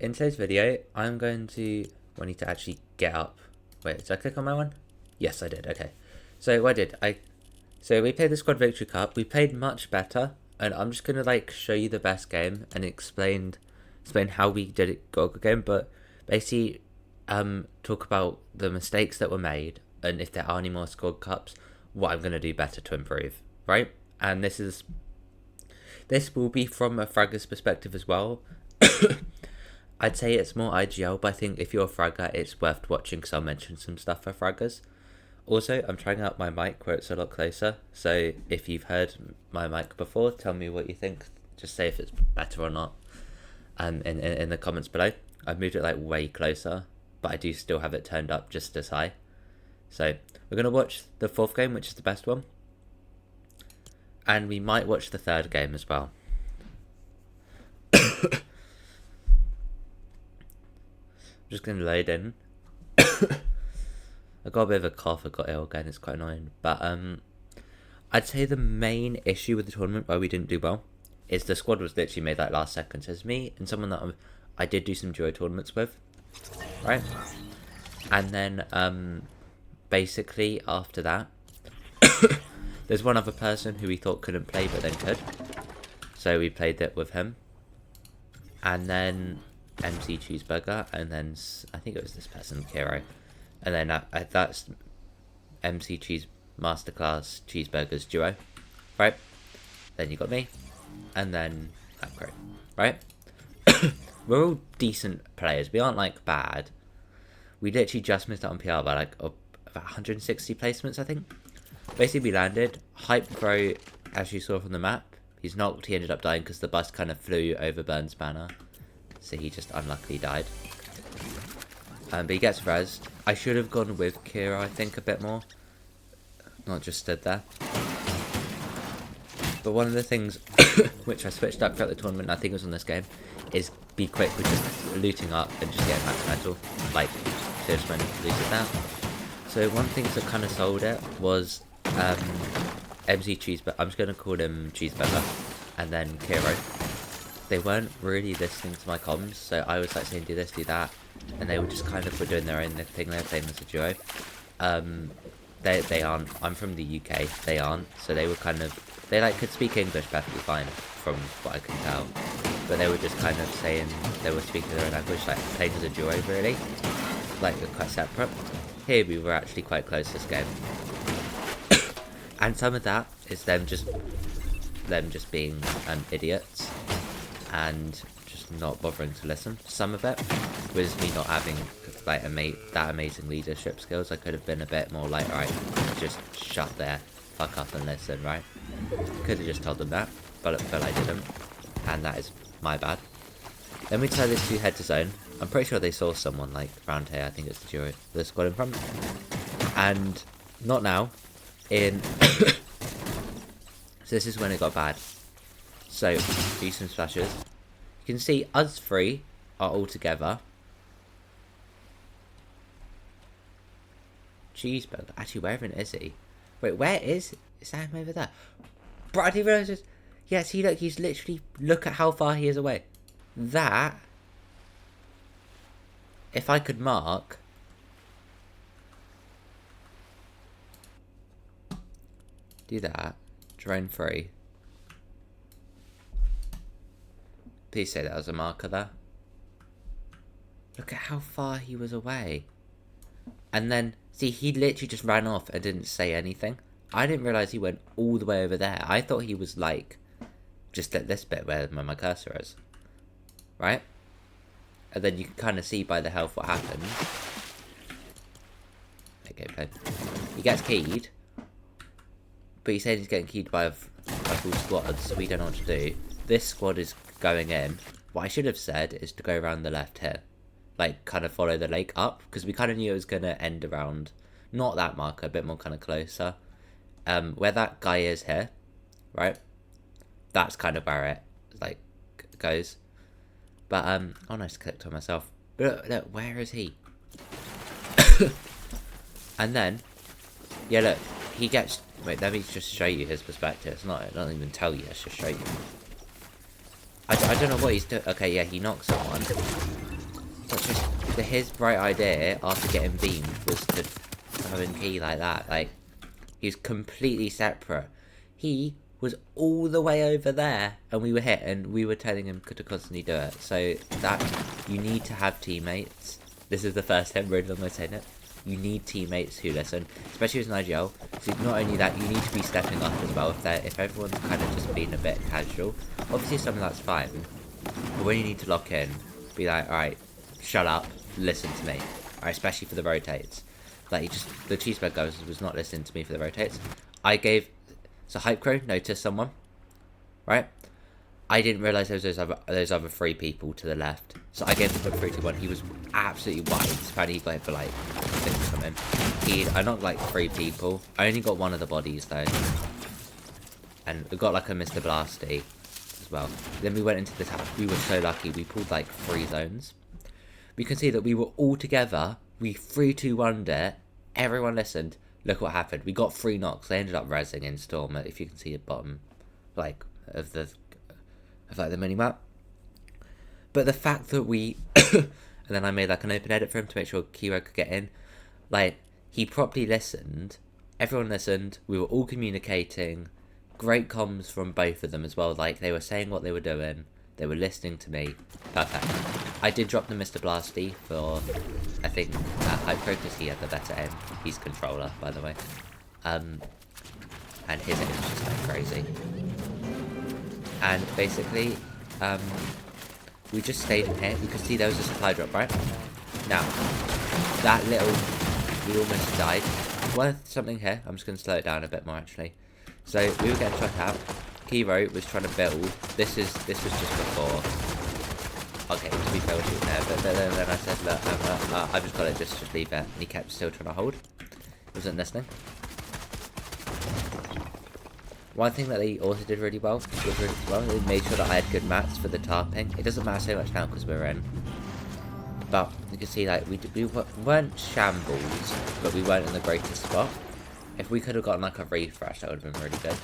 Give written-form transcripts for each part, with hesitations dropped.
In today's video, I'm going to... I need to actually get up. Wait, did I click on my one? Yes, I did. Okay. So what I did, so we played the Squad Victory Cup. We played much better, and I'm just gonna like show you the best game and explain how we did it got a good game. But basically, talk about the mistakes that were made and if there are any more Squad Cups, what I'm gonna do better to improve. Right? And this will be from a fragger's perspective as well. I'd say it's more IGL, but I think if you're a fragger, it's worth watching because I'll mention some stuff for fraggers. Also, I'm trying out my mic where it's a lot closer, so if you've heard my mic before, tell me what you think. Just say if it's better or not in the comments below. I've moved it like way closer, but I do still have it turned up just as high. So, we're going to watch the fourth game, which is the best one. And we might watch the third game as well. I'm just going to load in. I got a bit of a cough, I got ill again, it's quite annoying. But I'd say the main issue with the tournament why we didn't do well is the squad was literally made like last second. So it's me and someone that I did do some duo tournaments with, right? And then basically after that, there's one other person who we thought couldn't play but then could. So we played it with him. And then MC Cheeseburger, and then I think it was this person, Kiro. And then that's MC Cheese Masterclass Cheeseburgers duo, right? Then you got me, and then Upgrade, right? We're all decent players. We aren't like bad. We literally just missed out on PR by like about 160 placements, I think. Basically, we landed. Hype Pro, as you saw from the map, he's knocked. He ended up dying because the bus kind of flew over Burns' banner. So he just unluckily died. But he gets rezzed. I should have gone with Kira, I think, a bit more. Not just stood there. But one of the things which I switched up throughout the tournament, I think it was on this game, is be quick with just looting up and just getting max metal. Like, just when looted that. So one thing that kind of sold it was MC Cheeseburger. I'm just going to call him Cheeseburger. And then Kiro. They weren't really listening to my comms, so I was like saying do this, do that, and they were just kind of doing their own thing. They were playing as a duo. They aren't. I'm from the UK. They aren't. So they were kind of could speak English perfectly fine from what I can tell, but they were just kind of saying they were speaking their own language, like playing as a duo really, like they're quite separate. Here we were actually quite close this game, and some of that is them just being idiots. And just not bothering to listen. Some of it was me not having like that amazing leadership skills. I could have been a bit more like, right, just shut there, fuck up and listen, right? Could have just told them that, but I didn't, and that is my bad. Then we decided to head to zone. I'm pretty sure they saw someone like around here. I think it's the squad in front, and not now. So this is when it got bad. So, do some splashes. You can see us three are all together. Cheeseburger. Actually, where even is he? Wait, where is that him over there? Bro, I didn't realise this. Yeah, see, look, he's literally... Look at how far he is away. That... If I could mark... Do that. Drone 3. Please say that was a marker there. Look at how far he was away. And then, see, he literally just ran off and didn't say anything. I didn't realise he went all the way over there. I thought he was, like, just at this bit where my cursor is. Right? And then you can kind of see by the health what happened. Okay, play. He gets keyed. But he said he's getting keyed by full squad, so we don't know what to do. This squad is going in. What I should have said is to go around the left here. Like, kind of follow the lake up. Because we kind of knew it was going to end around... Not that marker, a bit more kind of closer. Where that guy is here. Right? That's kind of where it, like, goes. But, oh, nice, clicked on myself. But look, where is he? And then... Yeah, look. He gets... Wait, let me just show you his perspective. It's not... I don't even tell you. It's just show you. I don't know what he's doing. Okay, yeah, he knocks someone. So his bright idea after getting beamed was to go and key like that. Like, he was completely separate. He was all the way over there, and we were hit, and we were telling him to constantly do it. So that, you need to have teammates. This is the first time really I'm saying it. You need teammates who listen, especially as an IGL. So not only that, you need to be stepping up as well. If everyone's kind of just being a bit casual, obviously some of that's fine. But when you need to lock in, be like, alright, shut up, listen to me. Alright, especially for the rotates. Like, the cheeseburger guy was not listening to me for the rotates. So Hype Crow noticed someone, right? I didn't realise there was those other 3 people to the left. So I gave him a 3, 2, 1. He was absolutely white. Apparently he got hit for like 6 or something. I knocked like 3 people. I only got one of the bodies though. And we got like a Mr. Blasty as well. Then we went into this house. We were so lucky. We pulled like 3 zones. We can see that we were all together. We 3, 2, 1'd it. Everyone listened. Look what happened. We got 3 knocks. They ended up rezzing in Storm, if you can see the bottom, like, of the minimap. But the fact that we... and then I made, like, an open edit for him to make sure Kiro could get in. Like, he properly listened. Everyone listened. We were all communicating. Great comms from both of them as well. Like, they were saying what they were doing. They were listening to me. Perfect. I did drop the Mr. Blasty for, I think, Hype Crow, because he had the better aim. He's controller, by the way. And his aim is just like crazy. And basically, we just stayed in here. You can see there was a supply drop, right? Now, that little, we almost died. Worth something here. I'm just going to slow it down a bit more, actually. So, we were getting shot out. Kiro was trying to build. This was just before. Okay, to be fair, we're shooting there, but then I said, look, I've just got it, just leave it. And he kept still trying to hold. Wasn't listening. One thing that they also did really well, they made sure that I had good mats for the tarping. It doesn't matter so much now because we're in. But you can see, like, we weren't shambles, but we weren't in the greatest spot. If we could have gotten, like, a refresh, that would have been really good.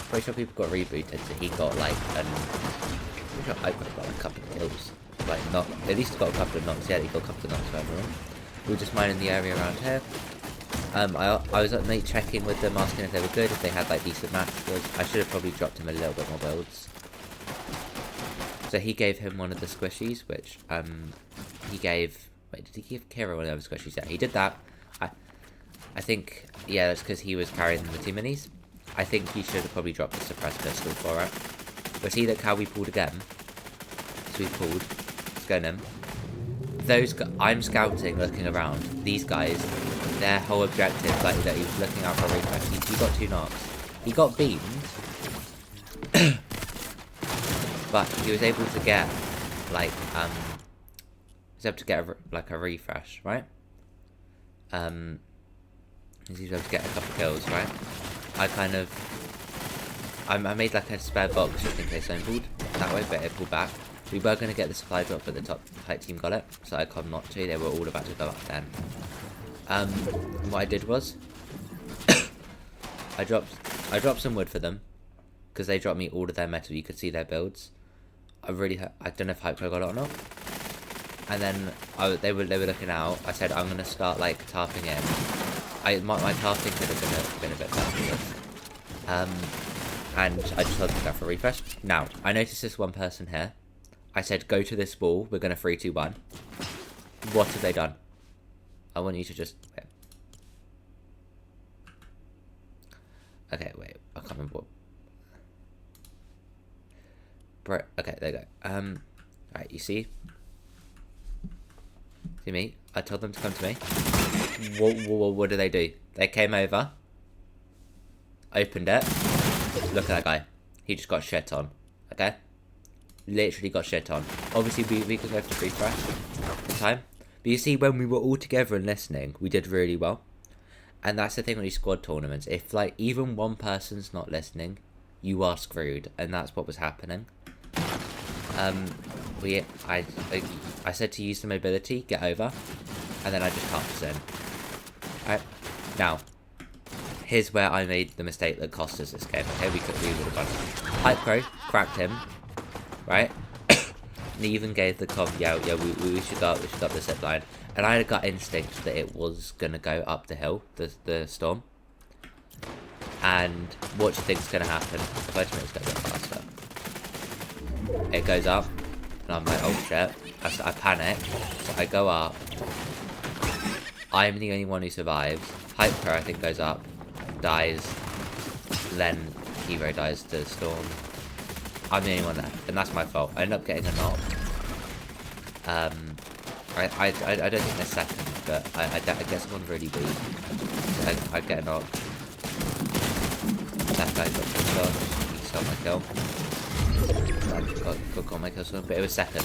Pretty sure people got rebooted, so he got like I'm pretty sure I got like a couple of kills. Like, not at least got a couple of knocks. Yeah, he got a couple of knocks for everyone. We were just mining the area around here. I was at night checking with them, asking if they were good, if they had like decent matches. I should have probably dropped him a little bit more builds. So he gave him one of the squishies, which he gave. Wait, did he give Kira one of the squishies? Yeah, he did that. I think, yeah, that's because he was carrying the 2 minis. I think he should have probably dropped the suppressed pistol for it. But see, look how we pulled again. So we pulled. Let's go in. I'm scouting, looking around. These guys, their whole objective, like that he was looking out for a refresh. He got 2 knocks. He got beamed. But he was able to get, like, he was able to get, a refresh, right? He was able to get a couple kills, right? I made like a spare box just in case I pulled that way, but it pulled back. We were going to get the supply drop, but the top height team got it, so I could not to. They were all about to go up then. What I did was, I dropped some wood for them, because they dropped me all of their metal. You could see their builds. I don't know if Hype got it or not. And then they were looking out. I said I'm going to start like tarping in. My tarping could have been a bit better. And I just told them to go for a refresh. Now, I noticed this one person here. I said, go to this wall. We're going to 3, 2, 1. What have they done? I want you to just... Wait. Okay, wait. I can't remember what... Okay, there you go. Right, you see? See me? I told them to come to me. What did they do? They came over. Opened it. Look at that guy. He just got shit on. Okay? Literally got shit on. Obviously, we could go for refresh in time. But you see, when we were all together and listening, we did really well. And that's the thing with these squad tournaments. If, like, even one person's not listening, you are screwed. And that's what was happening. I said to use the mobility, get over. And then I just camped us in. Alright? Now, here's where I made the mistake that cost us this game. Okay, we would have done. Hype Crow cracked him. Right? And he even gave the com, yeah, we should go up the zip line. And I had a gut instinct that it was going to go up the hill, the storm. And what do you think is going to happen? If I just make it go a bit faster. It goes up, and I'm like, oh shit. I panic, so I go up. I'm the only one who survives. Hyper, I think, goes up, dies. Then Hero dies to the storm. I'm the only one left, and that's my fault. I end up getting a knock. I don't think they're second, but I get someone really weak. So I get a knock. That guy got pissed off. He stole my kill. Got my kill, but it was second.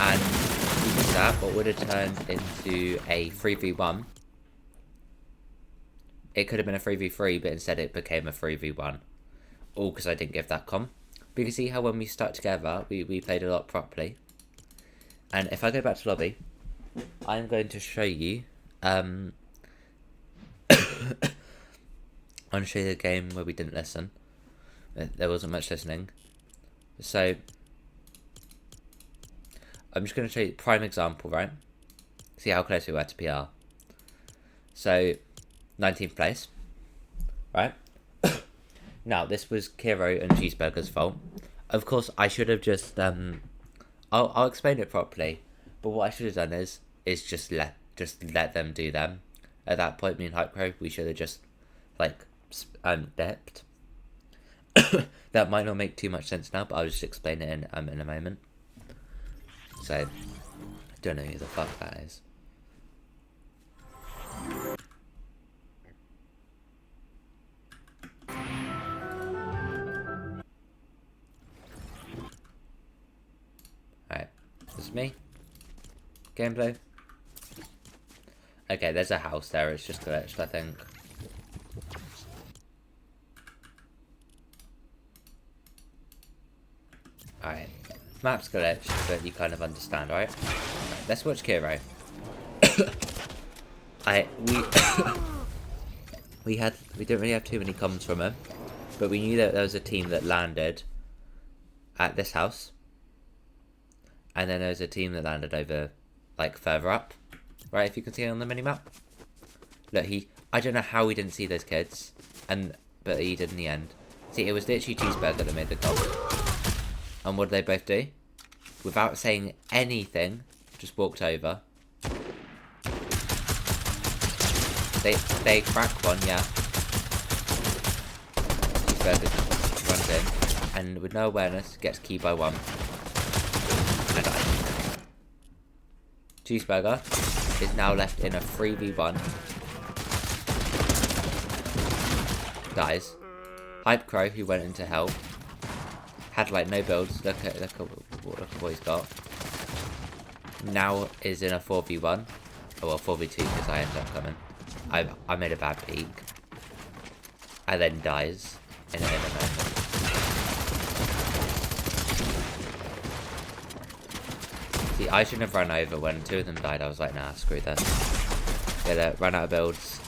And because of that, what would have turned into a 3v1. It could have been a 3v3, but instead it became a 3v1. All because I didn't give that com. But you can see how when we stuck together, we played a lot properly. And if I go back to lobby, I'm going to show you... I'm going to show you the game where we didn't listen. There wasn't much listening. So, I'm just going to show you prime example, right? See how close we were to PR. So, 19th place, right? Now, this was Kiro and Cheeseburger's fault. Of course, I should have just, I'll explain it properly. But what I should have done is just let them do them. At that point, me and Hypecrow, we should have just, like, dipped. That might not make too much sense now, but I'll just explain it in a moment. So, I don't know who the fuck that is. Alright, this is me. Gameplay. Okay, there's a house there, it's just glitched, I think. Alright, map's glitched, but you kind of understand, right? Let's watch Kiro. we didn't really have too many comms from him, but we knew that there was a team that landed at this house, and then there was a team that landed over, like, further up, right? If you can see it on the mini map. Look, I don't know how he didn't see those kids, but he did in the end. See, it was literally Cheeseburger that made the goal. And what did they both do? Without saying anything, just walked over. They crack one, yeah. Cheeseburger runs in, and with no awareness, gets key by one. And dies. Cheeseburger is now left in a 3v1. Dies. Hypecrow, who went into hell, had like no builds. Look at what he's got. Now is in a 4v1. Oh well, 4v2 because I ended up coming. I made a bad peek. And then dies in a moment. See, I shouldn't have run over when two of them died. I was like, nah, screw that. Yeah, run out of builds.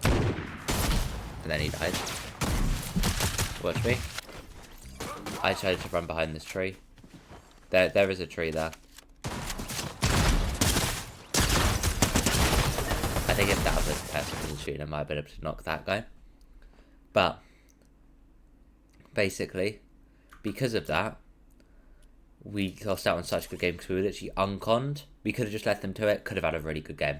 And then he died. Watch me. I tried to run behind this tree. There is a tree there. I think if that was a person in the shooting, I might have been able to knock that guy. But basically, because of that, we lost out on such a good game because we were literally unconned. We could have just let them to it. Could have had a really good game.